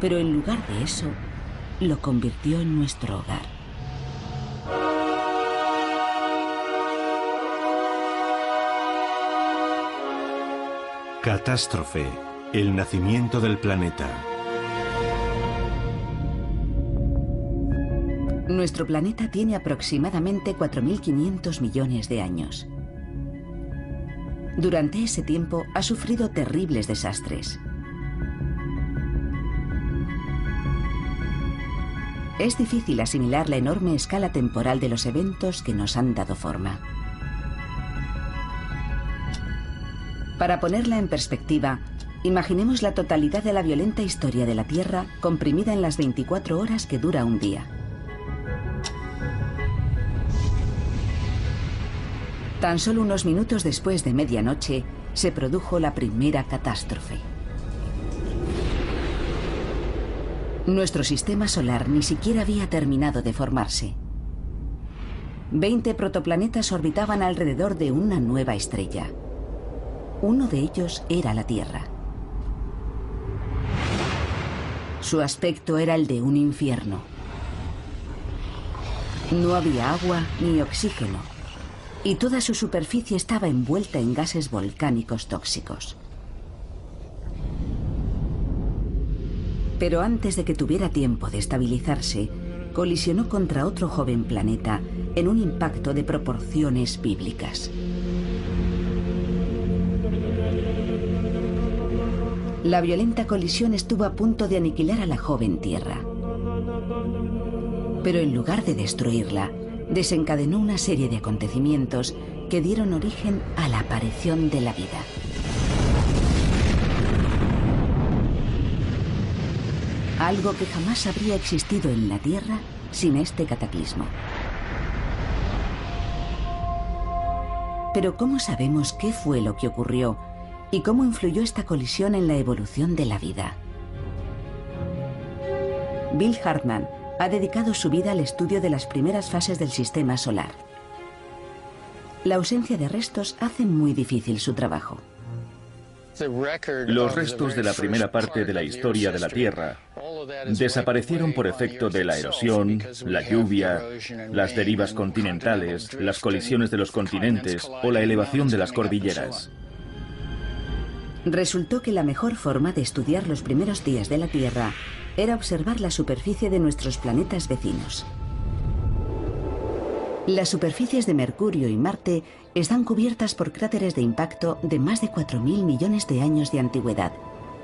pero en lugar de eso, lo convirtió en nuestro hogar. Catástrofe, el nacimiento del planeta. Nuestro planeta tiene aproximadamente 4.500 millones de años. Durante ese tiempo ha sufrido terribles desastres. Es difícil asimilar la enorme escala temporal de los eventos que nos han dado forma. Para ponerla en perspectiva, imaginemos la totalidad de la violenta historia de la Tierra comprimida en las 24 horas que dura un día. Tan solo unos minutos después de medianoche, se produjo la primera catástrofe. Nuestro sistema solar ni siquiera había terminado de formarse. 20 protoplanetas orbitaban alrededor de una nueva estrella. Uno de ellos era la Tierra. Su aspecto era el de un infierno. No había agua ni oxígeno, y toda su superficie estaba envuelta en gases volcánicos tóxicos. Pero antes de que tuviera tiempo de estabilizarse, colisionó contra otro joven planeta en un impacto de proporciones bíblicas. La violenta colisión estuvo a punto de aniquilar a la joven Tierra. Pero en lugar de destruirla, desencadenó una serie de acontecimientos que dieron origen a la aparición de la vida. Algo que jamás habría existido en la Tierra sin este cataclismo. Pero ¿cómo sabemos qué fue lo que ocurrió y cómo influyó esta colisión en la evolución de la vida? Bill Hartmann ha dedicado su vida al estudio de las primeras fases del sistema solar. La ausencia de restos hace muy difícil su trabajo. Los restos de la primera parte de la historia de la Tierra desaparecieron por efecto de la erosión, la lluvia, las derivas continentales, las colisiones de los continentes o la elevación de las cordilleras. Resultó que la mejor forma de estudiar los primeros días de la Tierra era observar la superficie de nuestros planetas vecinos. Las superficies de Mercurio y Marte están cubiertas por cráteres de impacto de más de 4.000 millones de años de antigüedad.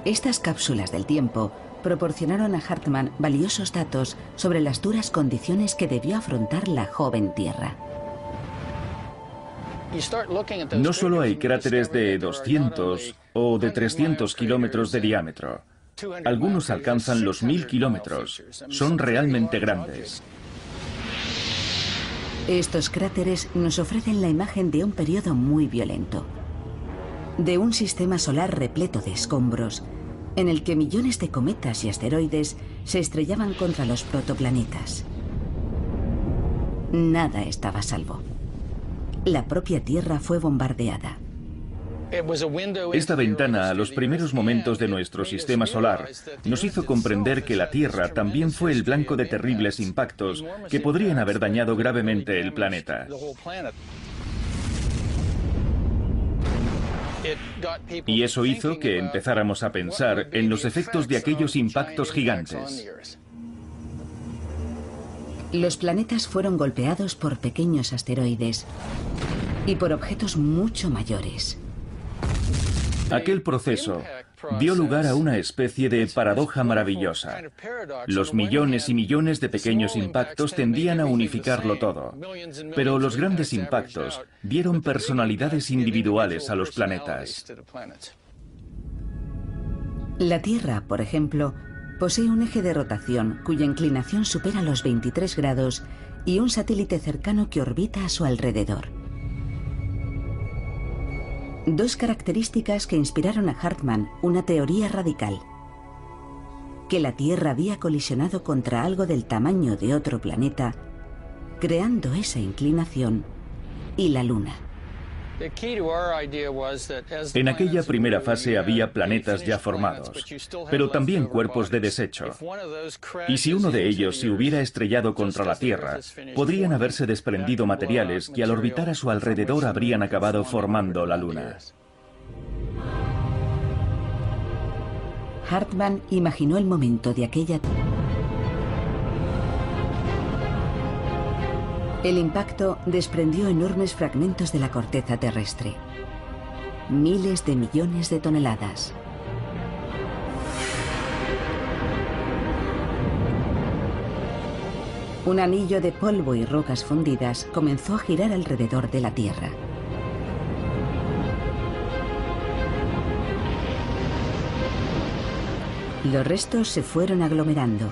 Estas cápsulas del tiempo proporcionaron a Hartmann valiosos datos sobre las duras condiciones que debió afrontar la joven Tierra. No solo hay cráteres de 200 o de 300 kilómetros de diámetro. Algunos alcanzan los 1000 kilómetros. Son realmente grandes. Estos cráteres nos ofrecen la imagen de un periodo muy violento. De un sistema solar repleto de escombros, en el que millones de cometas y asteroides se estrellaban contra los protoplanetas. Nada estaba a salvo. La propia Tierra fue bombardeada. Esta ventana a los primeros momentos de nuestro sistema solar nos hizo comprender que la Tierra también fue el blanco de terribles impactos que podrían haber dañado gravemente el planeta. Y eso hizo que empezáramos a pensar en los efectos de aquellos impactos gigantes. Los planetas fueron golpeados por pequeños asteroides y por objetos mucho mayores. Aquel proceso dio lugar a una especie de paradoja maravillosa. Los millones y millones de pequeños impactos tendían a unificarlo todo, pero los grandes impactos dieron personalidades individuales a los planetas. La Tierra, por ejemplo, posee un eje de rotación cuya inclinación supera los 23 grados y un satélite cercano que orbita a su alrededor. Dos características que inspiraron a Hartmann una teoría radical: que la Tierra había colisionado contra algo del tamaño de otro planeta, creando esa inclinación, y la Luna. En aquella primera fase había planetas ya formados, pero también cuerpos de desecho. Y si uno de ellos se hubiera estrellado contra la Tierra, podrían haberse desprendido materiales que al orbitar a su alrededor habrían acabado formando la Luna. Hartmann imaginó el momento de aquella... El impacto desprendió enormes fragmentos de la corteza terrestre. Miles de millones de toneladas. Un anillo de polvo y rocas fundidas comenzó a girar alrededor de la Tierra. Los restos se fueron aglomerando,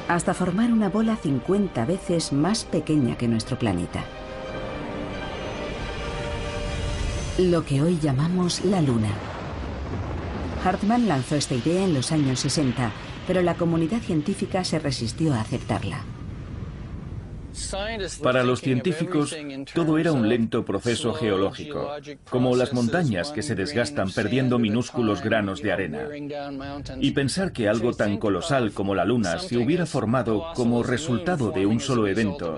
hasta formar una bola 50 veces más pequeña que nuestro planeta. Lo que hoy llamamos la Luna. Hartmann lanzó esta idea en los años 60, pero la comunidad científica se resistió a aceptarla. Para los científicos, todo era un lento proceso geológico, como las montañas que se desgastan perdiendo minúsculos granos de arena. Y pensar que algo tan colosal como la Luna se hubiera formado como resultado de un solo evento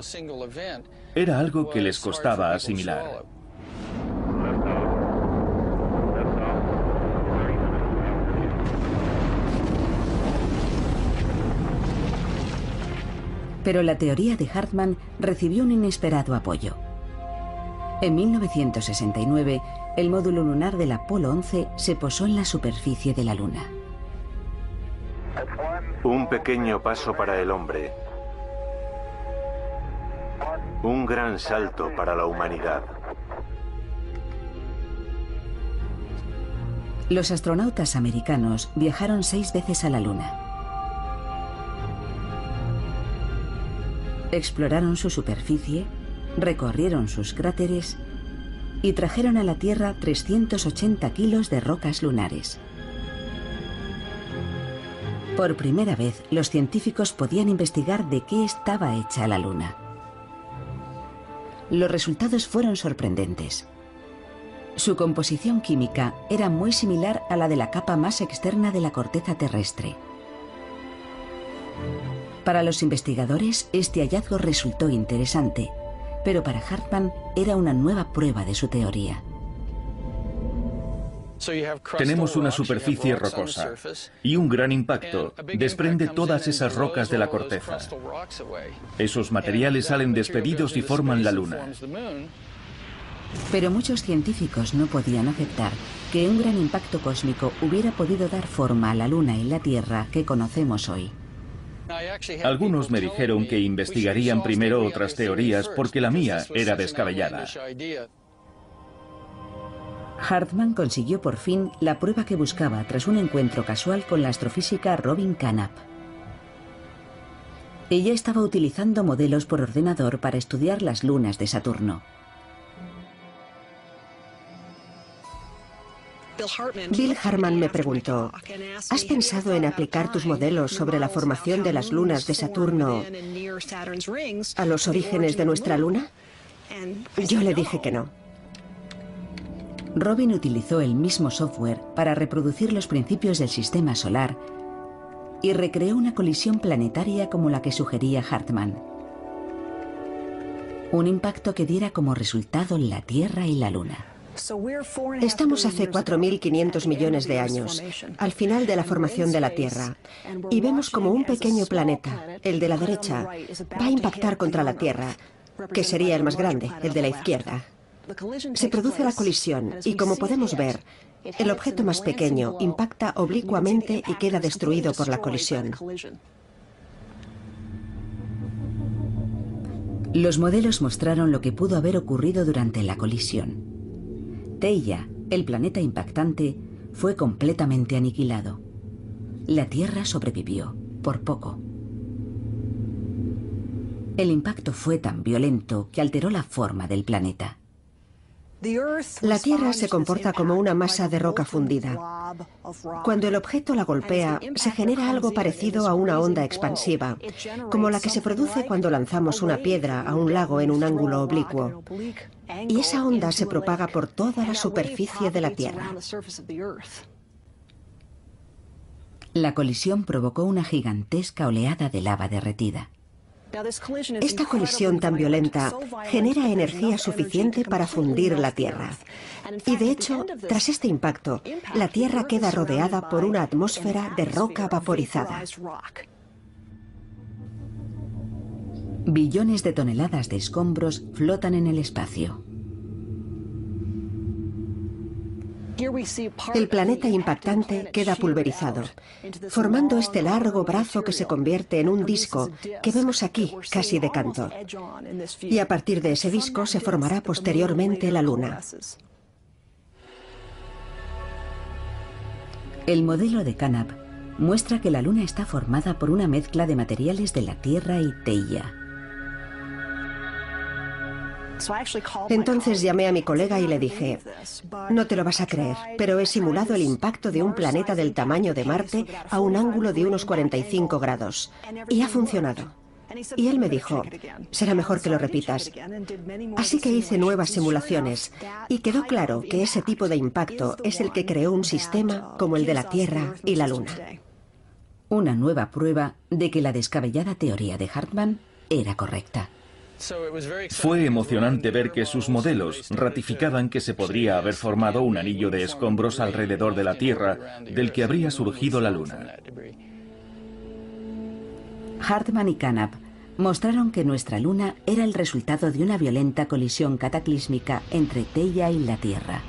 era algo que les costaba asimilar. Pero la teoría de Hartmann recibió un inesperado apoyo. En 1969, el módulo lunar del Apolo 11 se posó en la superficie de la Luna. Un pequeño paso para el hombre. Un gran salto para la humanidad. Los astronautas americanos viajaron 6 veces a la Luna. Exploraron su superficie, recorrieron sus cráteres y trajeron a la Tierra 380 kilos de rocas lunares. Por primera vez, los científicos podían investigar de qué estaba hecha la Luna. Los resultados fueron sorprendentes. Su composición química era muy similar a la de la capa más externa de la corteza terrestre. Para los investigadores, este hallazgo resultó interesante, pero para Hartmann era una nueva prueba de su teoría. Tenemos una superficie rocosa y un gran impacto desprende todas esas rocas de la corteza. Esos materiales salen despedidos y forman la Luna. Pero muchos científicos no podían aceptar que un gran impacto cósmico hubiera podido dar forma a la Luna y la Tierra que conocemos hoy. Algunos me dijeron que investigarían primero otras teorías porque la mía era descabellada. Hartmann consiguió por fin la prueba que buscaba tras un encuentro casual con la astrofísica Robin Carnap. Ella estaba utilizando modelos por ordenador para estudiar las lunas de Saturno. Bill Hartmann me preguntó, ¿has pensado en aplicar tus modelos sobre la formación de las lunas de Saturno a los orígenes de nuestra Luna? Yo le dije que no. Robin utilizó el mismo software para reproducir los principios del sistema solar y recreó una colisión planetaria como la que sugería Hartmann. Un impacto que diera como resultado la Tierra y la Luna. Estamos hace 4.500 millones de años, al final de la formación de la Tierra, y vemos como un pequeño planeta, el de la derecha, va a impactar contra la Tierra, que sería el más grande, el de la izquierda. Se produce la colisión y, como podemos ver, el objeto más pequeño impacta oblicuamente y queda destruido por la colisión. Los modelos mostraron lo que pudo haber ocurrido durante la colisión. Theia, el planeta impactante, fue completamente aniquilado. La Tierra sobrevivió, por poco. El impacto fue tan violento que alteró la forma del planeta. La Tierra se comporta como una masa de roca fundida. Cuando el objeto la golpea, se genera algo parecido a una onda expansiva, como la que se produce cuando lanzamos una piedra a un lago en un ángulo oblicuo. y esa onda se propaga por toda la superficie de la Tierra. La colisión provocó una gigantesca oleada de lava derretida. Esta colisión tan violenta genera energía suficiente para fundir la Tierra. Y de hecho, tras este impacto, la Tierra queda rodeada por una atmósfera de roca vaporizada. Billones de toneladas de escombros flotan en el espacio. El planeta impactante queda pulverizado, formando este largo brazo que se convierte en un disco que vemos aquí, casi de canto. Y a partir de ese disco se formará posteriormente la Luna. El modelo de Canap muestra que la Luna está formada por una mezcla de materiales de la Tierra y Theia. Entonces llamé a mi colega y le dije, no te lo vas a creer, pero he simulado el impacto de un planeta del tamaño de Marte a un ángulo de unos 45 grados. Y ha funcionado. Y él me dijo, será mejor que lo repitas. Así que hice nuevas simulaciones y quedó claro que ese tipo de impacto es el que creó un sistema como el de la Tierra y la Luna. Una nueva prueba de que la descabellada teoría de Hartmann era correcta. Fue emocionante ver que sus modelos ratificaban que se podría haber formado un anillo de escombros alrededor de la Tierra, del que habría surgido la Luna. Hartmann y Canap mostraron que nuestra Luna era el resultado de una violenta colisión cataclísmica entre Theia y la Tierra.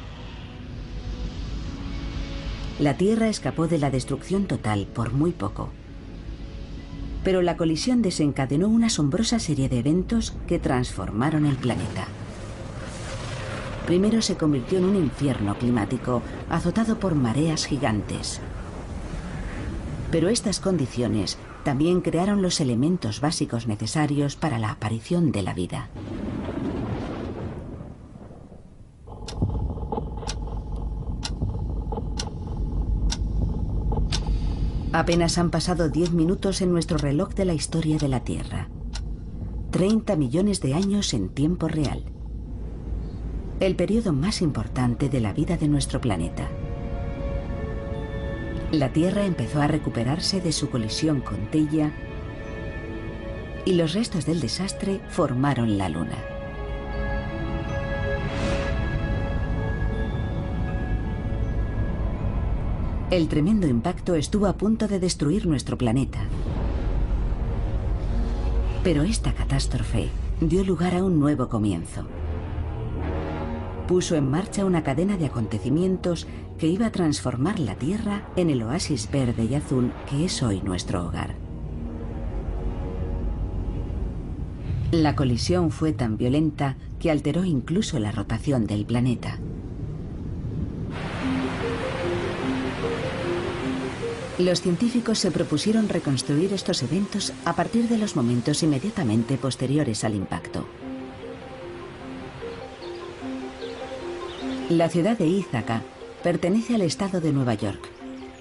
La Tierra escapó de la destrucción total por muy poco. Pero la colisión desencadenó una asombrosa serie de eventos que transformaron el planeta. Primero se convirtió en un infierno climático, azotado por mareas gigantes. Pero estas condiciones también crearon los elementos básicos necesarios para la aparición de la vida. Apenas han pasado 10 minutos en nuestro reloj de la historia de la Tierra. 30 millones de años en tiempo real. El periodo más importante de la vida de nuestro planeta. La Tierra empezó a recuperarse de su colisión con Theia y los restos del desastre formaron la Luna. El tremendo impacto estuvo a punto de destruir nuestro planeta. Pero esta catástrofe dio lugar a un nuevo comienzo. Puso en marcha una cadena de acontecimientos que iba a transformar la Tierra en el oasis verde y azul que es hoy nuestro hogar. La colisión fue tan violenta que alteró incluso la rotación del planeta. Los científicos se propusieron reconstruir estos eventos a partir de los momentos inmediatamente posteriores al impacto. La ciudad de Ítaca pertenece al estado de Nueva York.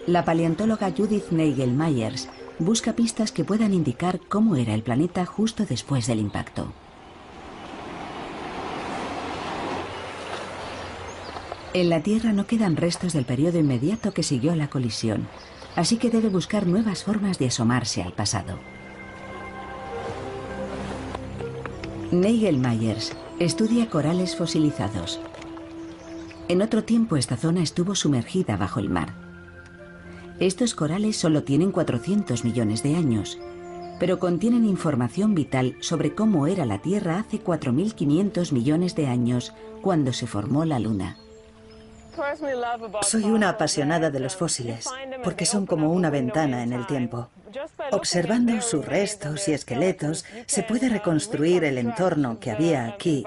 La paleontóloga Judith Nagel-Myers busca pistas que puedan indicar cómo era el planeta justo después del impacto. En la Tierra no quedan restos del periodo inmediato que siguió a la colisión, así que debe buscar nuevas formas de asomarse al pasado. Nagel-Myers estudia corales fosilizados. En otro tiempo esta zona estuvo sumergida bajo el mar. Estos corales solo tienen 400 millones de años, pero contienen información vital sobre cómo era la Tierra hace 4.500 millones de años, cuando se formó la Luna. Soy una apasionada de los fósiles, porque son como una ventana en el tiempo. Observando sus restos y esqueletos, se puede reconstruir el entorno que había aquí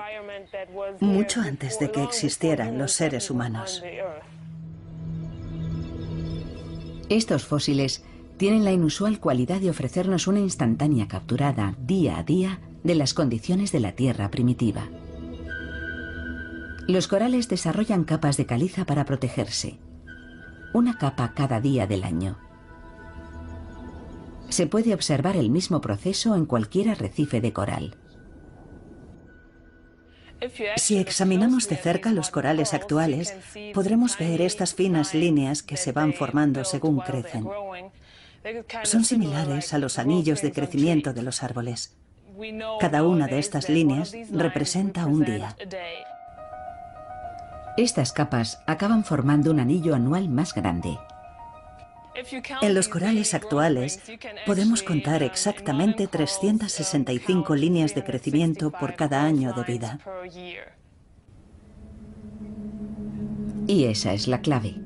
mucho antes de que existieran los seres humanos. Estos fósiles tienen la inusual cualidad de ofrecernos una instantánea capturada, día a día, de las condiciones de la Tierra primitiva. Los corales desarrollan capas de caliza para protegerse. Una capa cada día del año. Se puede observar el mismo proceso en cualquier arrecife de coral. Si examinamos de cerca los corales actuales, podremos ver estas finas líneas que se van formando según crecen. Son similares a los anillos de crecimiento de los árboles. Cada una de estas líneas representa un día. Estas capas acaban formando un anillo anual más grande. En los corales actuales podemos contar exactamente 365 líneas de crecimiento por cada año de vida. Y esa es la clave.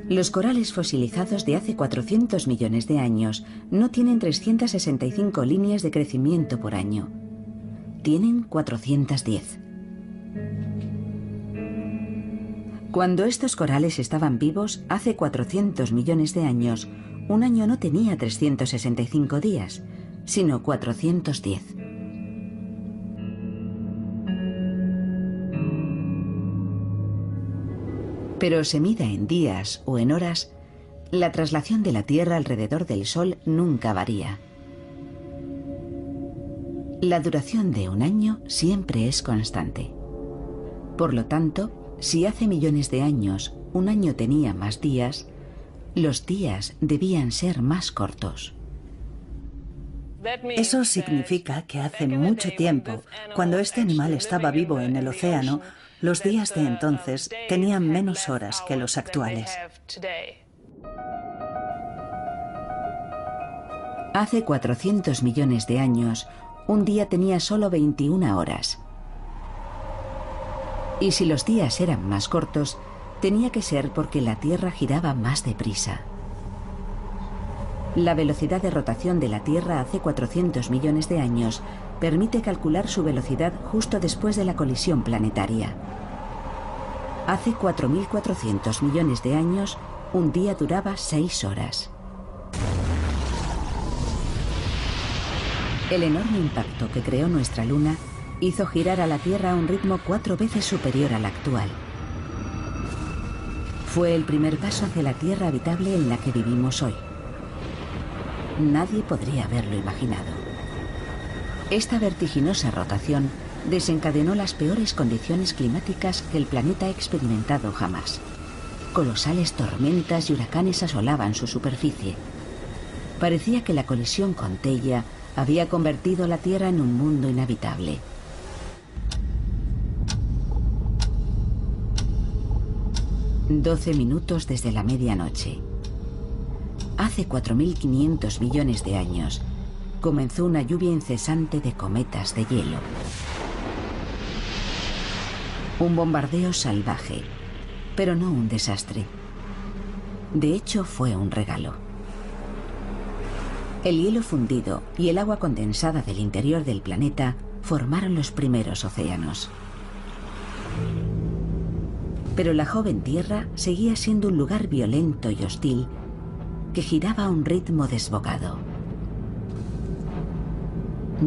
Los corales fosilizados de hace 400 millones de años no tienen 365 líneas de crecimiento por año. Tienen 410. Cuando estos corales estaban vivos, hace 400 millones de años, un año no tenía 365 días, sino 410. Pero se mida en días o en horas, la traslación de la Tierra alrededor del Sol nunca varía. La duración de un año siempre es constante. Por lo tanto, si hace millones de años un año tenía más días, los días debían ser más cortos. Eso significa que hace mucho tiempo, cuando este animal estaba vivo en el océano, los días de entonces tenían menos horas que los actuales. Hace 400 millones de años, un día tenía solo 21 horas. Y si los días eran más cortos, tenía que ser porque la Tierra giraba más deprisa. La velocidad de rotación de la Tierra hace 400 millones de años permite calcular su velocidad justo después de la colisión planetaria. Hace 4.400 millones de años, un día duraba 6 horas. El enorme impacto que creó nuestra Luna hizo girar a la Tierra a un ritmo 4 veces superior al actual. Fue el primer paso hacia la Tierra habitable en la que vivimos hoy. Nadie podría haberlo imaginado. Esta vertiginosa rotación desencadenó las peores condiciones climáticas que el planeta ha experimentado jamás. Colosales tormentas y huracanes asolaban su superficie. Parecía que la colisión con Theia había convertido la Tierra en un mundo inhabitable. «12 minutos desde la medianoche. Hace 4.500 millones de años comenzó una lluvia incesante de cometas de hielo. Un bombardeo salvaje, pero no un desastre. De hecho, fue un regalo. El hielo fundido y el agua condensada del interior del planeta formaron los primeros océanos. Pero la joven Tierra seguía siendo un lugar violento y hostil que giraba a un ritmo desbocado.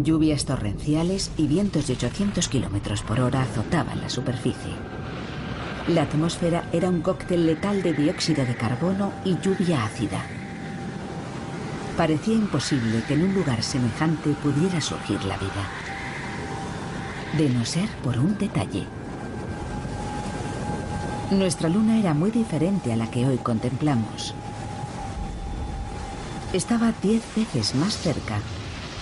Lluvias torrenciales y vientos de 800 kilómetros por hora azotaban la superficie. La atmósfera era un cóctel letal de dióxido de carbono y lluvia ácida. Parecía imposible que en un lugar semejante pudiera surgir la vida. De no ser por un detalle. Nuestra Luna era muy diferente a la que hoy contemplamos. Estaba 10 veces más cerca,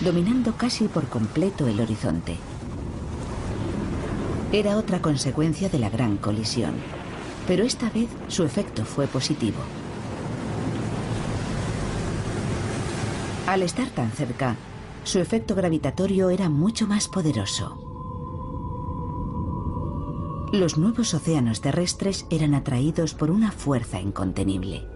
dominando casi por completo el horizonte. Era otra consecuencia de la gran colisión, pero esta vez su efecto fue positivo. Al estar tan cerca, su efecto gravitatorio era mucho más poderoso. Los nuevos océanos terrestres eran atraídos por una fuerza incontenible.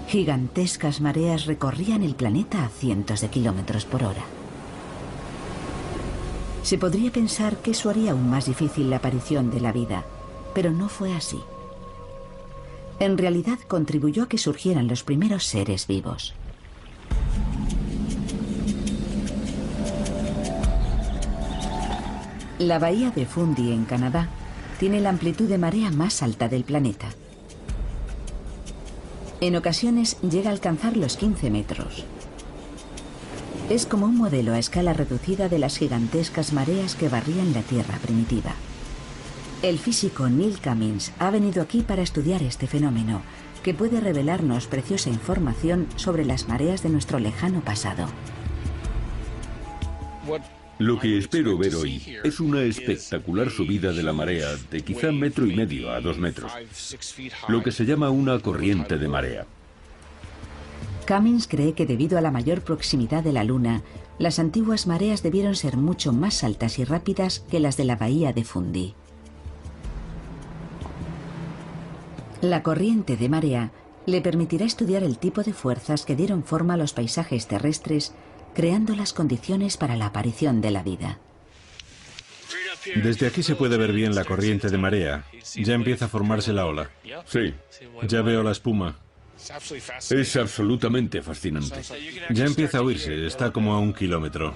Gigantescas mareas recorrían el planeta a cientos de kilómetros por hora. Se podría pensar que eso haría aún más difícil la aparición de la vida, pero no fue así. En realidad contribuyó a que surgieran los primeros seres vivos. La bahía de Fundy, en Canadá, tiene la amplitud de marea más alta del planeta. En ocasiones llega a alcanzar los 15 metros. Es como un modelo a escala reducida de las gigantescas mareas que barrían la Tierra primitiva. El físico Neil Cummins ha venido aquí para estudiar este fenómeno, que puede revelarnos preciosa información sobre las mareas de nuestro lejano pasado. Lo que espero ver hoy es una espectacular subida de la marea de quizá 1,5 metros a 2 metros, lo que se llama una corriente de marea. Cummins cree que debido a la mayor proximidad de la Luna, las antiguas mareas debieron ser mucho más altas y rápidas que las de la bahía de Fundy. La corriente de marea le permitirá estudiar el tipo de fuerzas que dieron forma a los paisajes terrestres, creando las condiciones para la aparición de la vida. Desde aquí se puede ver bien la corriente de marea. Ya empieza a formarse la ola. Sí, Ya veo la espuma. es absolutamente fascinante. Ya empieza a oírse, está como a 1 kilómetro.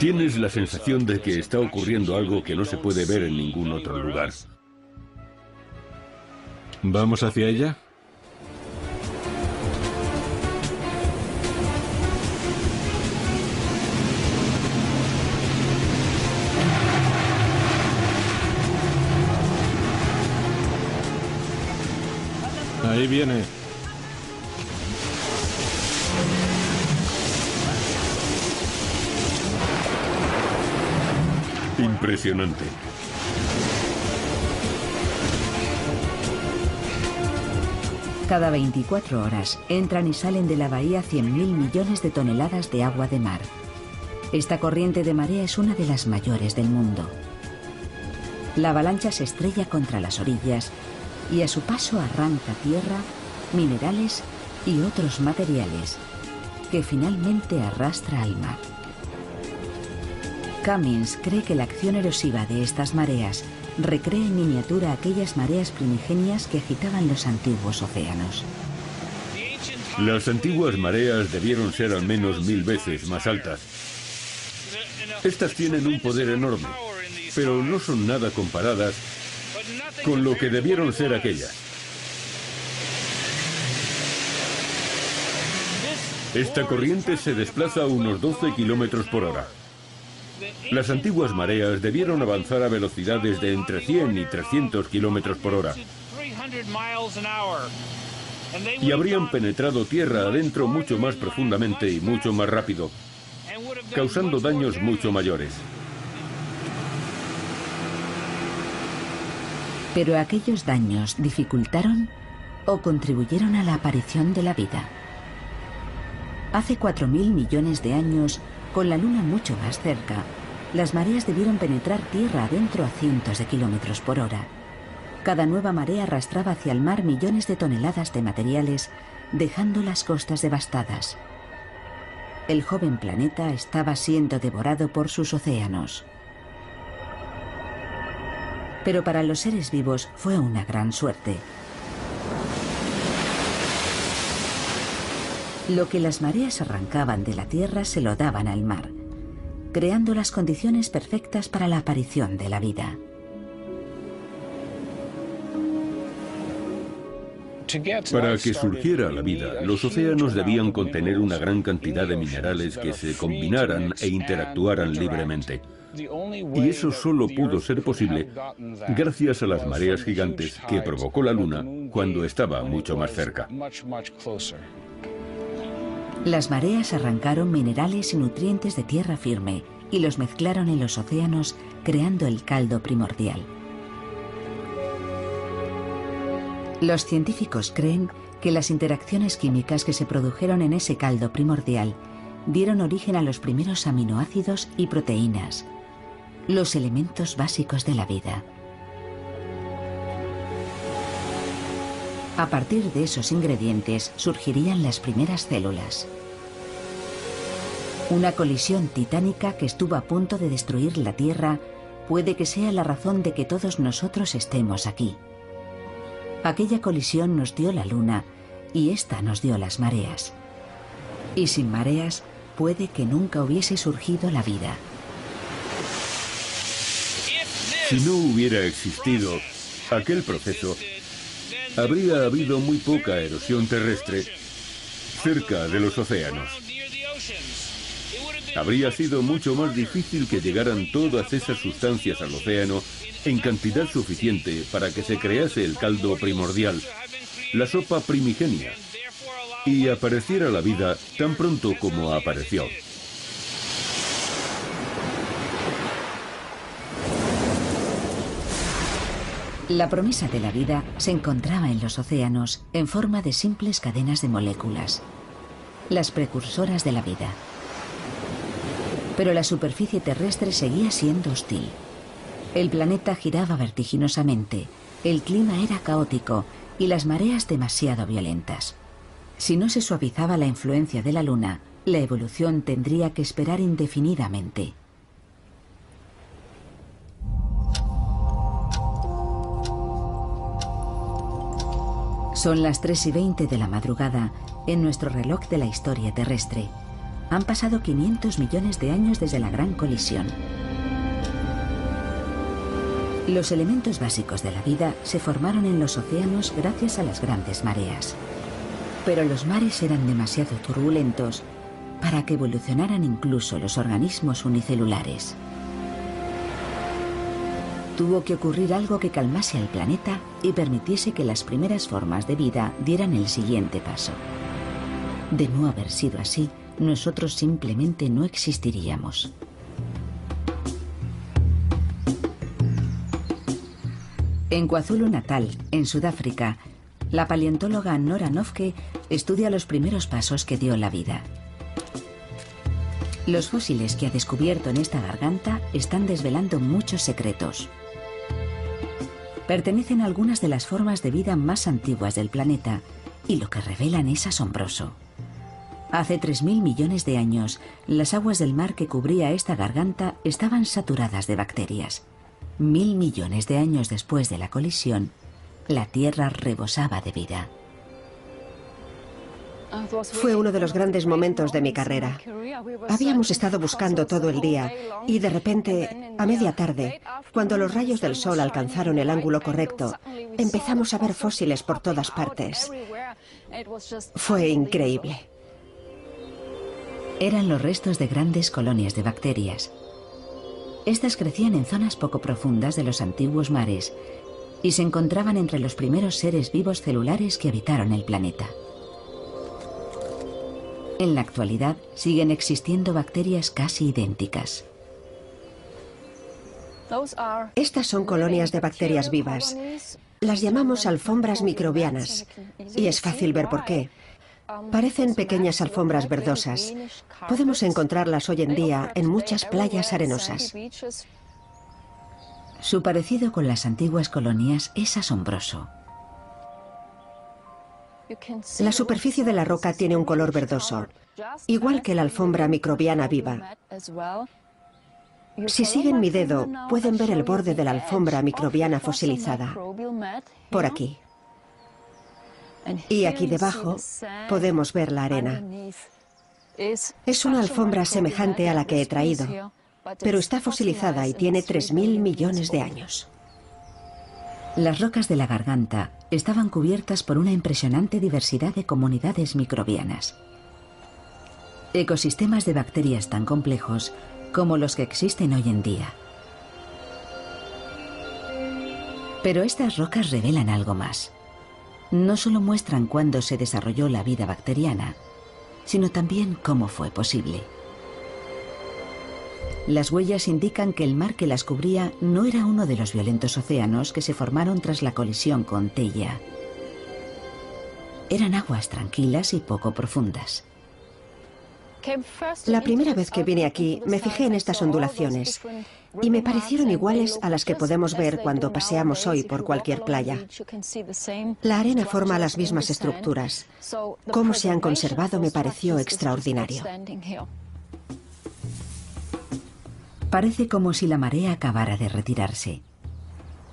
Tienes la sensación de que está ocurriendo algo que no se puede ver en ningún otro lugar. ¿Vamos hacia ella? Ahí viene. Impresionante. Cada 24 horas entran y salen de la bahía 100.000 millones de toneladas de agua de mar. Esta corriente de marea es una de las mayores del mundo. La avalancha se estrella contra las orillas y a su paso arranca tierra, minerales y otros materiales que finalmente arrastra al mar. Cummins cree que la acción erosiva de estas mareas recrea en miniatura aquellas mareas primigenias que agitaban los antiguos océanos. Las antiguas mareas debieron ser al menos 1000 veces más altas. Estas tienen un poder enorme, pero no son nada comparadas con lo que debieron ser aquellas. Esta corriente se desplaza a unos 12 kilómetros por hora. Las antiguas mareas debieron avanzar a velocidades de entre 100 y 300 kilómetros por hora. Y habrían penetrado tierra adentro mucho más profundamente y mucho más rápido, causando daños mucho mayores. Pero aquellos daños dificultaron o contribuyeron a la aparición de la vida. Hace 4.000 millones de años, con la Luna mucho más cerca, las mareas debieron penetrar tierra adentro a cientos de kilómetros por hora. Cada nueva marea arrastraba hacia el mar millones de toneladas de materiales, dejando las costas devastadas. El joven planeta estaba siendo devorado por sus océanos. Pero para los seres vivos fue una gran suerte. Lo que las mareas arrancaban de la tierra se lo daban al mar, creando las condiciones perfectas para la aparición de la vida. Para que surgiera la vida, los océanos debían contener una gran cantidad de minerales que se combinaran e interactuaran libremente. Y eso solo pudo ser posible gracias a las mareas gigantes que provocó la Luna cuando estaba mucho más cerca. Las mareas arrancaron minerales y nutrientes de tierra firme y los mezclaron en los océanos, creando el caldo primordial. Los científicos creen que las interacciones químicas que se produjeron en ese caldo primordial dieron origen a los primeros aminoácidos y proteínas, los elementos básicos de la vida. A partir de esos ingredientes surgirían las primeras células. Una colisión titánica que estuvo a punto de destruir la Tierra puede que sea la razón de que todos nosotros estemos aquí. Aquella colisión nos dio la Luna y esta nos dio las mareas. Y sin mareas puede que nunca hubiese surgido la vida. Si no hubiera existido aquel proceso, habría habido muy poca erosión terrestre cerca de los océanos. Habría sido mucho más difícil que llegaran todas esas sustancias al océano en cantidad suficiente para que se crease el caldo primordial, la sopa primigenia, y apareciera la vida tan pronto como apareció. La promesa de la vida se encontraba en los océanos en forma de simples cadenas de moléculas, las precursoras de la vida. Pero la superficie terrestre seguía siendo hostil. El planeta giraba vertiginosamente, el clima era caótico y las mareas demasiado violentas. Si no se suavizaba la influencia de la Luna, la evolución tendría que esperar indefinidamente. Son las 3:20 de la madrugada en nuestro reloj de la historia terrestre. Han pasado 500 millones de años desde la gran colisión. Los elementos básicos de la vida se formaron en los océanos gracias a las grandes mareas. Pero los mares eran demasiado turbulentos para que evolucionaran incluso los organismos unicelulares. Tuvo que ocurrir algo que calmase al planeta y permitiese que las primeras formas de vida dieran el siguiente paso. De no haber sido así, nosotros simplemente no existiríamos. En KwaZulu-Natal, en Sudáfrica, la paleontóloga Nora Noffke estudia los primeros pasos que dio la vida. Los fósiles que ha descubierto en esta garganta están desvelando muchos secretos. Pertenecen a algunas de las formas de vida más antiguas del planeta y lo que revelan es asombroso. Hace 3.000 millones de años, las aguas del mar que cubría esta garganta estaban saturadas de bacterias. 1.000 millones de años después de la colisión, la Tierra rebosaba de vida. Fue uno de los grandes momentos de mi carrera. Habíamos estado buscando todo el día y de repente, a media tarde, cuando los rayos del sol alcanzaron el ángulo correcto, empezamos a ver fósiles por todas partes. Fue increíble. Eran los restos de grandes colonias de bacterias. Estas crecían en zonas poco profundas de los antiguos mares y se encontraban entre los primeros seres vivos celulares que habitaron el planeta. En la actualidad siguen existiendo bacterias casi idénticas. Estas son colonias de bacterias vivas. Las llamamos alfombras microbianas. Y es fácil ver por qué. Parecen pequeñas alfombras verdosas. Podemos encontrarlas hoy en día en muchas playas arenosas. Su parecido con las antiguas colonias es asombroso. La superficie de la roca tiene un color verdoso, igual que la alfombra microbiana viva. Si siguen mi dedo, pueden ver el borde de la alfombra microbiana fosilizada, por aquí. Y aquí debajo podemos ver la arena. Es una alfombra semejante a la que he traído, pero está fosilizada y tiene 3.000 millones de años. Las rocas de la garganta estaban cubiertas por una impresionante diversidad de comunidades microbianas. Ecosistemas de bacterias tan complejos como los que existen hoy en día. Pero estas rocas revelan algo más. No solo muestran cuándo se desarrolló la vida bacteriana, sino también cómo fue posible. Las huellas indican que el mar que las cubría no era uno de los violentos océanos que se formaron tras la colisión con Theia. Eran aguas tranquilas y poco profundas. La primera vez que vine aquí me fijé en estas ondulaciones y me parecieron iguales a las que podemos ver cuando paseamos hoy por cualquier playa. La arena forma las mismas estructuras. Cómo se han conservado me pareció extraordinario. Parece como si la marea acabara de retirarse.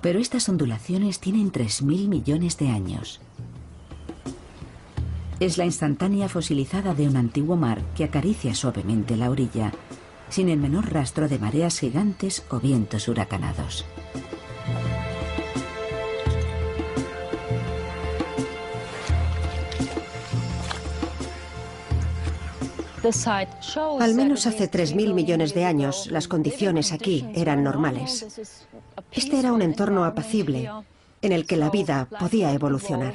Pero estas ondulaciones tienen 3.000 millones de años. Es la instantánea fosilizada de un antiguo mar que acaricia suavemente la orilla, sin el menor rastro de mareas gigantes o vientos huracanados. Al menos hace 3.000 millones de años, las condiciones aquí eran normales. Este era un entorno apacible, en el que la vida podía evolucionar.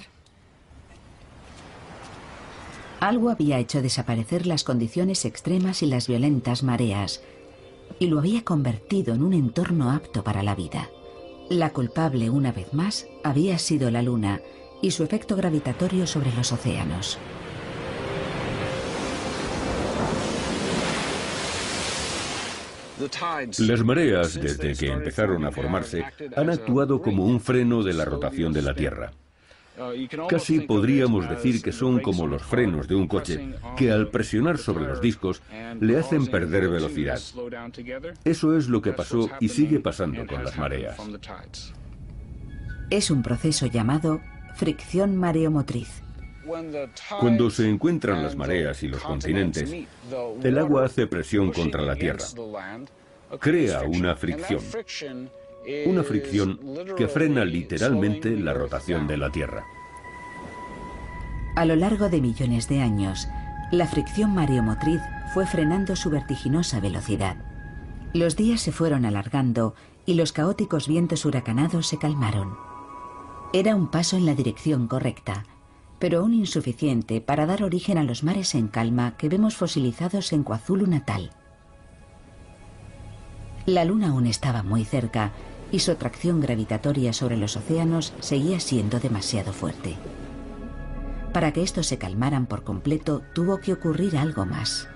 Algo había hecho desaparecer las condiciones extremas y las violentas mareas, y lo había convertido en un entorno apto para la vida. La culpable, una vez más, había sido la Luna y su efecto gravitatorio sobre los océanos. Las mareas, desde que empezaron a formarse, han actuado como un freno de la rotación de la Tierra. Casi podríamos decir que son como los frenos de un coche, que al presionar sobre los discos le hacen perder velocidad. Eso es lo que pasó y sigue pasando con las mareas. Es un proceso llamado fricción mareomotriz. Cuando se encuentran las mareas y los continentes, el agua hace presión contra la Tierra. Crea una fricción que frena literalmente la rotación de la Tierra. A lo largo de millones de años, la fricción mareomotriz fue frenando su vertiginosa velocidad. Los días se fueron alargando y los caóticos vientos huracanados se calmaron. Era un paso en la dirección correcta, pero aún insuficiente para dar origen a los mares en calma que vemos fosilizados en KwaZulu Natal. La Luna aún estaba muy cerca y su atracción gravitatoria sobre los océanos seguía siendo demasiado fuerte. Para que estos se calmaran por completo, tuvo que ocurrir algo más.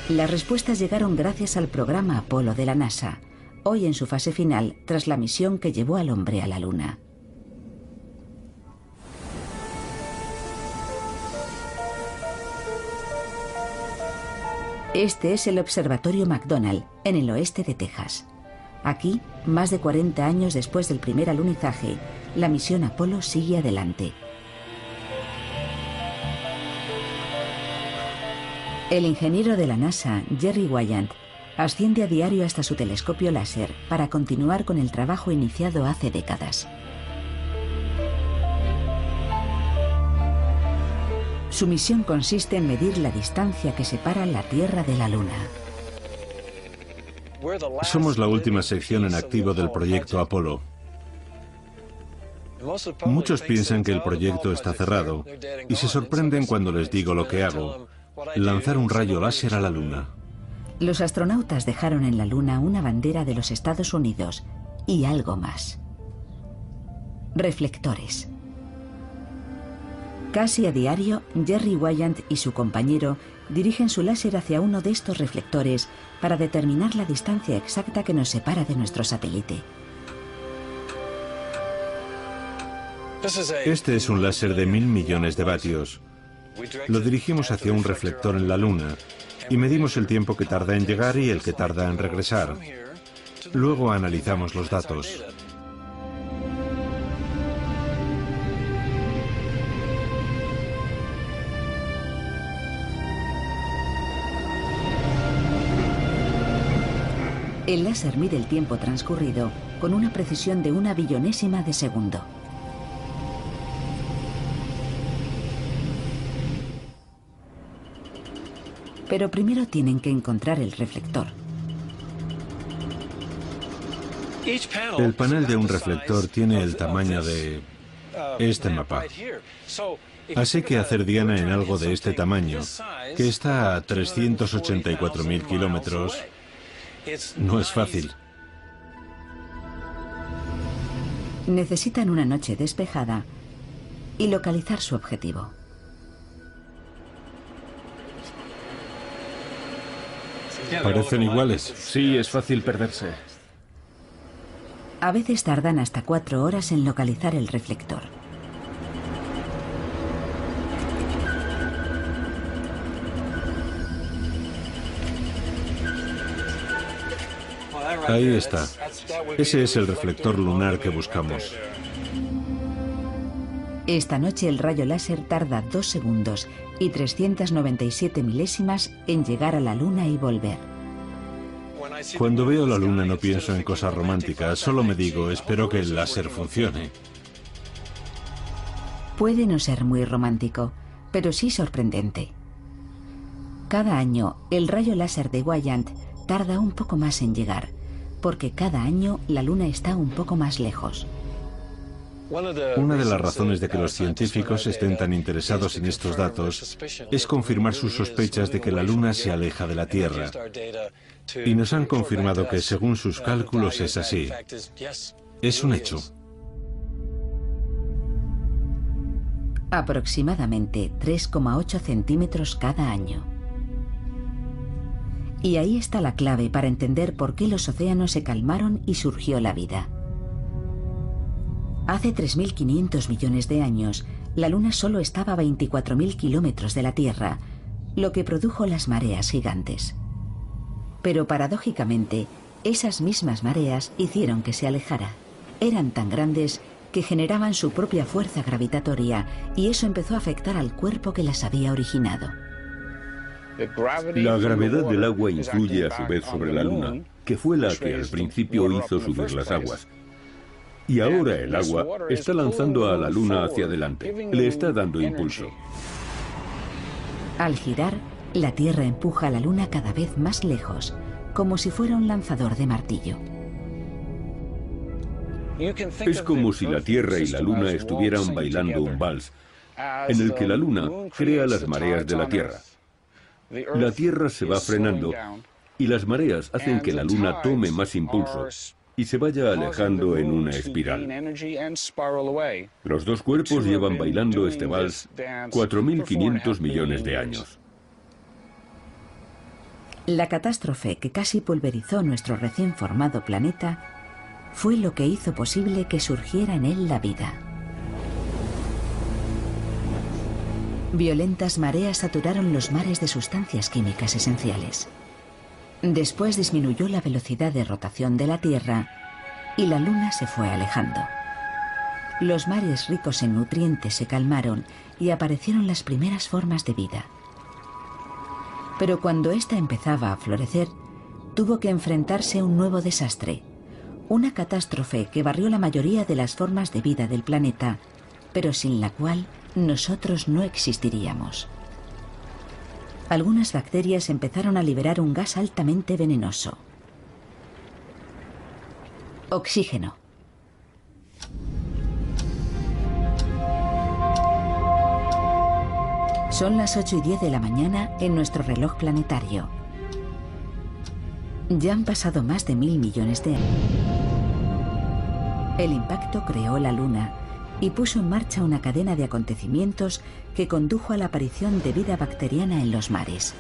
Las respuestas llegaron gracias al programa Apolo de la NASA, hoy en su fase final tras la misión que llevó al hombre a la Luna. Este es el Observatorio McDonald, en el oeste de Texas. Aquí, más de 40 años después del primer alunizaje, la misión Apolo sigue adelante. El ingeniero de la NASA, Jerry Wyant, asciende a diario hasta su telescopio láser para continuar con el trabajo iniciado hace décadas. Su misión consiste en medir la distancia que separa la Tierra de la Luna. Somos la última sección en activo del proyecto Apolo. Muchos piensan que el proyecto está cerrado y se sorprenden cuando les digo lo que hago: lanzar un rayo láser a la Luna. Los astronautas dejaron en la Luna una bandera de los Estados Unidos y algo más. Reflectores. Casi a diario, Jerry Wyant y su compañero dirigen su láser hacia uno de estos reflectores para determinar la distancia exacta que nos separa de nuestro satélite. Este es un láser de 1.000 millones de vatios. Lo dirigimos hacia un reflector en la Luna y medimos el tiempo que tarda en llegar y el que tarda en regresar. Luego analizamos los datos. El láser mide el tiempo transcurrido con una precisión de 1 billonésima de segundo. Pero primero tienen que encontrar el reflector. El panel de un reflector tiene el tamaño de este mapa. Así que hacer diana en algo de este tamaño, que está a 384.000 kilómetros, no es fácil. Necesitan una noche despejada y localizar su objetivo. ¿Parecen iguales? Sí, es fácil perderse. A veces tardan hasta 4 horas en localizar el reflector. Ahí está. Ese es el reflector lunar que buscamos. Esta noche el rayo láser tarda 2 segundos y 397 milésimas en llegar a la Luna y volver. Cuando veo la Luna no pienso en cosas románticas, solo me digo, espero que el láser funcione. Puede no ser muy romántico, pero sí sorprendente. Cada año, el rayo láser de Weyand tarda un poco más en llegar, porque cada año la Luna está un poco más lejos. Una de las razones de que los científicos estén tan interesados en estos datos es confirmar sus sospechas de que la Luna se aleja de la Tierra. Y nos han confirmado que según sus cálculos es así. Es un hecho. Aproximadamente 3,8 centímetros cada año. Y ahí está la clave para entender por qué los océanos se calmaron y surgió la vida. Hace 3.500 millones de años, la Luna solo estaba a 24.000 kilómetros de la Tierra, lo que produjo las mareas gigantes. Pero paradójicamente, esas mismas mareas hicieron que se alejara. Eran tan grandes que generaban su propia fuerza gravitatoria y eso empezó a afectar al cuerpo que las había originado. La gravedad del agua influye a su vez sobre la Luna, que fue la que al principio hizo subir las aguas. Y ahora el agua está lanzando a la Luna hacia adelante, le está dando impulso. Al girar, la Tierra empuja a la Luna cada vez más lejos, como si fuera un lanzador de martillo. Es como si la Tierra y la Luna estuvieran bailando un vals, en el que la Luna crea las mareas de la Tierra. La Tierra se va frenando y las mareas hacen que la Luna tome más impulso y se vaya alejando en una espiral. Los dos cuerpos llevan bailando este vals 4.500 millones de años. La catástrofe que casi pulverizó nuestro recién formado planeta fue lo que hizo posible que surgiera en él la vida. Violentas mareas saturaron los mares de sustancias químicas esenciales. Después disminuyó la velocidad de rotación de la Tierra y la Luna se fue alejando. Los mares ricos en nutrientes se calmaron y aparecieron las primeras formas de vida. Pero cuando ésta empezaba a florecer, tuvo que enfrentarse a un nuevo desastre, una catástrofe que barrió la mayoría de las formas de vida del planeta, pero sin la cual nosotros no existiríamos. Algunas bacterias empezaron a liberar un gas altamente venenoso: oxígeno. Son las 8:10 de la mañana en nuestro reloj planetario. Ya han pasado más de 1.000 millones de años. El impacto creó la Luna y puso en marcha una cadena de acontecimientos que condujo a la aparición de vida bacteriana en los mares.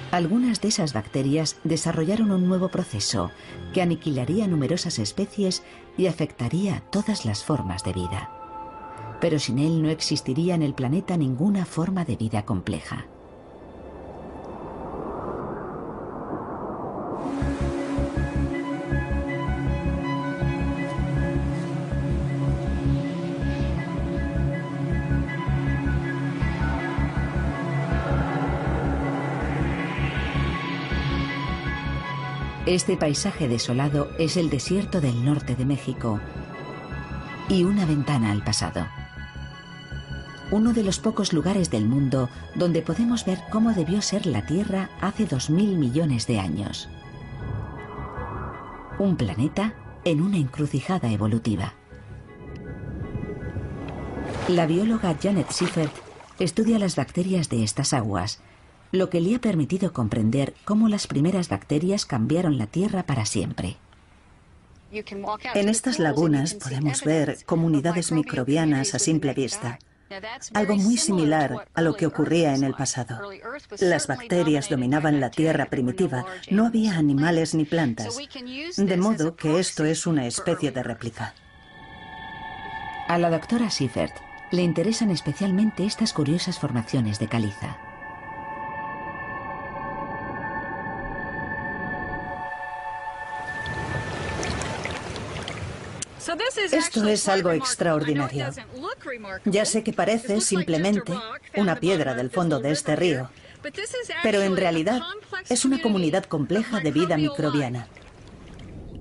Algunas de esas bacterias desarrollaron un nuevo proceso que aniquilaría numerosas especies y afectaría a todas las formas de vida. Pero sin él no existiría en el planeta ninguna forma de vida compleja. Este paisaje desolado es el desierto del norte de México y una ventana al pasado. Uno de los pocos lugares del mundo donde podemos ver cómo debió ser la Tierra hace 2.000 millones de años. Un planeta en una encrucijada evolutiva. La bióloga Janet Siffert estudia las bacterias de estas aguas, lo que le ha permitido comprender cómo las primeras bacterias cambiaron la Tierra para siempre. En estas lagunas podemos ver comunidades microbianas a simple vista, algo muy similar a lo que ocurría en el pasado. Las bacterias dominaban la Tierra primitiva, no había animales ni plantas, de modo que esto es una especie de réplica. A la doctora Siffert le interesan especialmente estas curiosas formaciones de caliza. Esto es algo extraordinario. Ya sé que parece simplemente una piedra del fondo de este río, pero en realidad es una comunidad compleja de vida microbiana.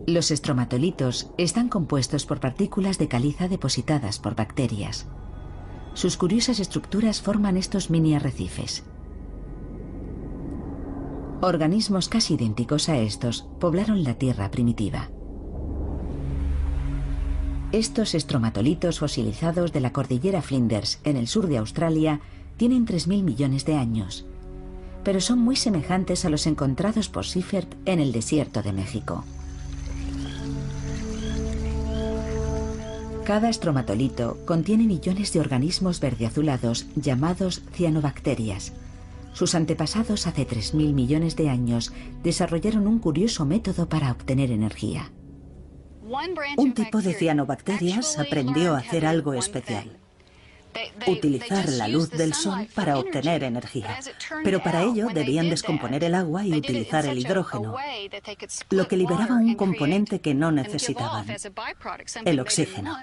Los estromatolitos están compuestos por partículas de caliza depositadas por bacterias. Sus curiosas estructuras forman estos mini arrecifes. Organismos casi idénticos a estos poblaron la Tierra primitiva. Estos estromatolitos fosilizados de la cordillera Flinders, en el sur de Australia, tienen 3.000 millones de años, pero son muy semejantes a los encontrados por Siffert en el desierto de México. Cada estromatolito contiene millones de organismos verdeazulados llamados cianobacterias. Sus antepasados hace 3.000 millones de años desarrollaron un curioso método para obtener energía. Un tipo de cianobacterias aprendió a hacer algo especial: utilizar la luz del sol para obtener energía. Pero para ello debían descomponer el agua y utilizar el hidrógeno, lo que liberaba un componente que no necesitaban: el oxígeno.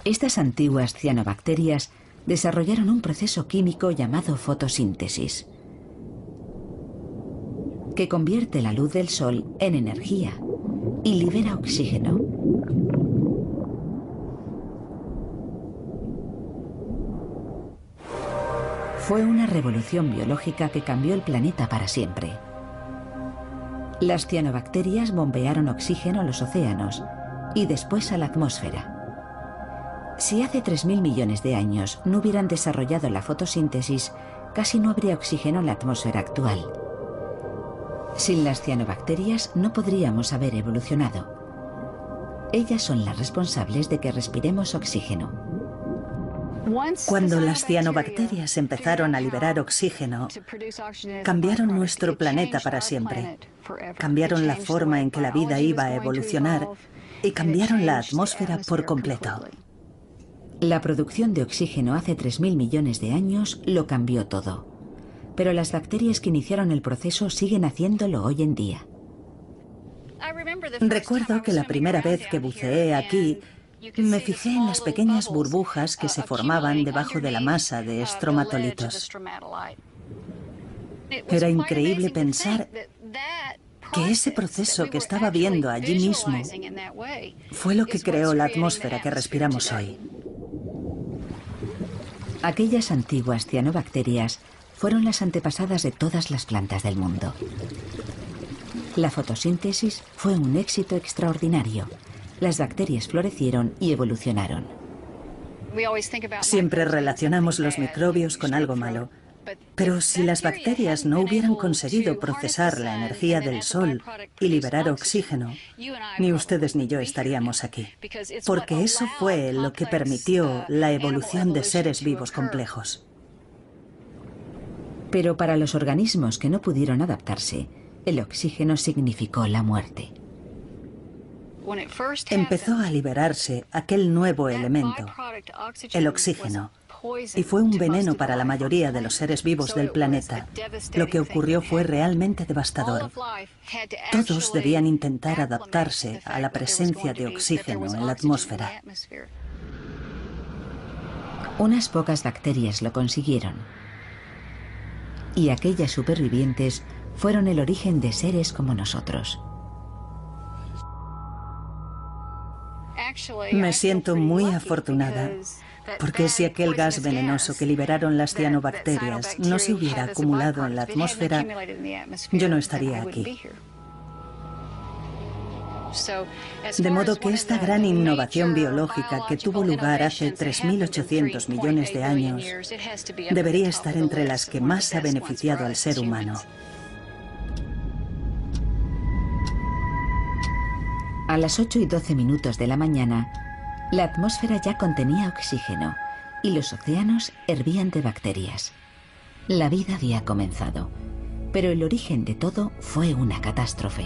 Estas antiguas cianobacterias desarrollaron un proceso químico llamado fotosíntesis, que convierte la luz del sol en energía y libera oxígeno. Fue una revolución biológica que cambió el planeta para siempre. Las cianobacterias bombearon oxígeno a los océanos y después a la atmósfera. Si hace 3.000 millones de años no hubieran desarrollado la fotosíntesis, casi no habría oxígeno en la atmósfera actual. Sin las cianobacterias no podríamos haber evolucionado. Ellas son las responsables de que respiremos oxígeno. Cuando las cianobacterias empezaron a liberar oxígeno, cambiaron nuestro planeta para siempre. Cambiaron la forma en que la vida iba a evolucionar y cambiaron la atmósfera por completo. La producción de oxígeno hace 3.000 millones de años lo cambió todo. Pero las bacterias que iniciaron el proceso siguen haciéndolo hoy en día. Recuerdo que la primera vez que buceé aquí, me fijé en las pequeñas burbujas que se formaban debajo de la masa de estromatolitos. Era increíble pensar que ese proceso que estaba viendo allí mismo fue lo que creó la atmósfera que respiramos hoy. Aquellas antiguas cianobacterias fueron las antepasadas de todas las plantas del mundo. La fotosíntesis fue un éxito extraordinario. Las bacterias florecieron y evolucionaron. Siempre relacionamos los microbios con algo malo. Pero si las bacterias no hubieran conseguido procesar la energía del sol y liberar oxígeno, ni ustedes ni yo estaríamos aquí. Porque eso fue lo que permitió la evolución de seres vivos complejos. Pero para los organismos que no pudieron adaptarse, el oxígeno significó la muerte. Empezó a liberarse aquel nuevo elemento, el oxígeno, y fue un veneno para la mayoría de los seres vivos del planeta. Lo que ocurrió fue realmente devastador. Todos debían intentar adaptarse a la presencia de oxígeno en la atmósfera. Unas pocas bacterias lo consiguieron. Y aquellas supervivientes fueron el origen de seres como nosotros. Me siento muy afortunada, porque si aquel gas venenoso que liberaron las cianobacterias no se hubiera acumulado en la atmósfera, yo no estaría aquí. De modo que esta gran innovación biológica que tuvo lugar hace 3.800 millones de años debería estar entre las que más ha beneficiado al ser humano. A las 8:12 de la mañana, la atmósfera ya contenía oxígeno y los océanos hervían de bacterias. La vida había comenzado, pero el origen de todo fue una catástrofe.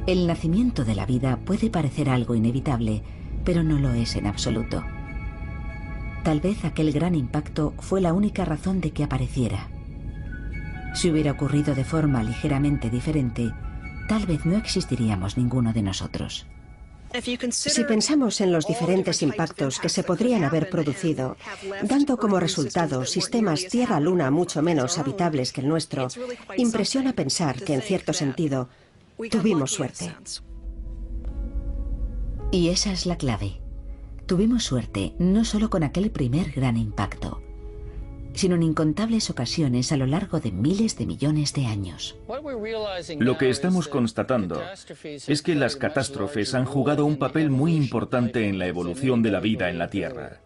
El nacimiento de la vida puede parecer algo inevitable, pero no lo es en absoluto. Tal vez aquel gran impacto fue la única razón de que apareciera. Si hubiera ocurrido de forma ligeramente diferente, tal vez no existiríamos ninguno de nosotros. Si pensamos en los diferentes impactos que se podrían haber producido, dando como resultado sistemas Tierra-Luna mucho menos habitables que el nuestro, impresiona pensar que, en cierto sentido, tuvimos suerte. Y esa es la clave. Tuvimos suerte no solo con aquel primer gran impacto, sino en incontables ocasiones a lo largo de miles de millones de años. Lo que estamos constatando es que las catástrofes han jugado un papel muy importante en la evolución de la vida en la Tierra.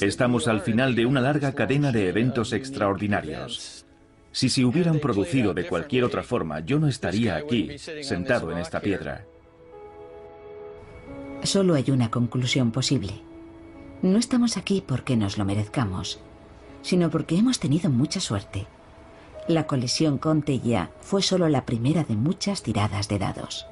Estamos al final de una larga cadena de eventos extraordinarios. Si se hubieran producido de cualquier otra forma, yo no estaría aquí, sentado en esta piedra. Solo hay una conclusión posible. No estamos aquí porque nos lo merezcamos, sino porque hemos tenido mucha suerte. La colisión con Theia fue solo la primera de muchas tiradas de dados.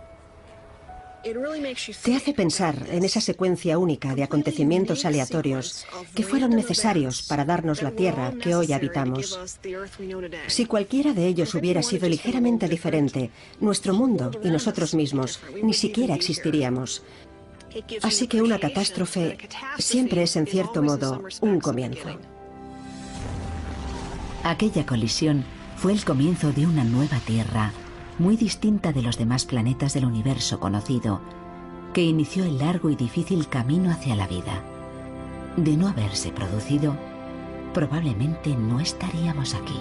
Te hace pensar en esa secuencia única de acontecimientos aleatorios que fueron necesarios para darnos la Tierra que hoy habitamos. Si cualquiera de ellos hubiera sido ligeramente diferente, nuestro mundo y nosotros mismos ni siquiera existiríamos. Así que una catástrofe siempre es, en cierto modo, un comienzo. Aquella colisión fue el comienzo de una nueva Tierra, muy distinta de los demás planetas del universo conocido, que inició el largo y difícil camino hacia la vida. De no haberse producido, probablemente no estaríamos aquí.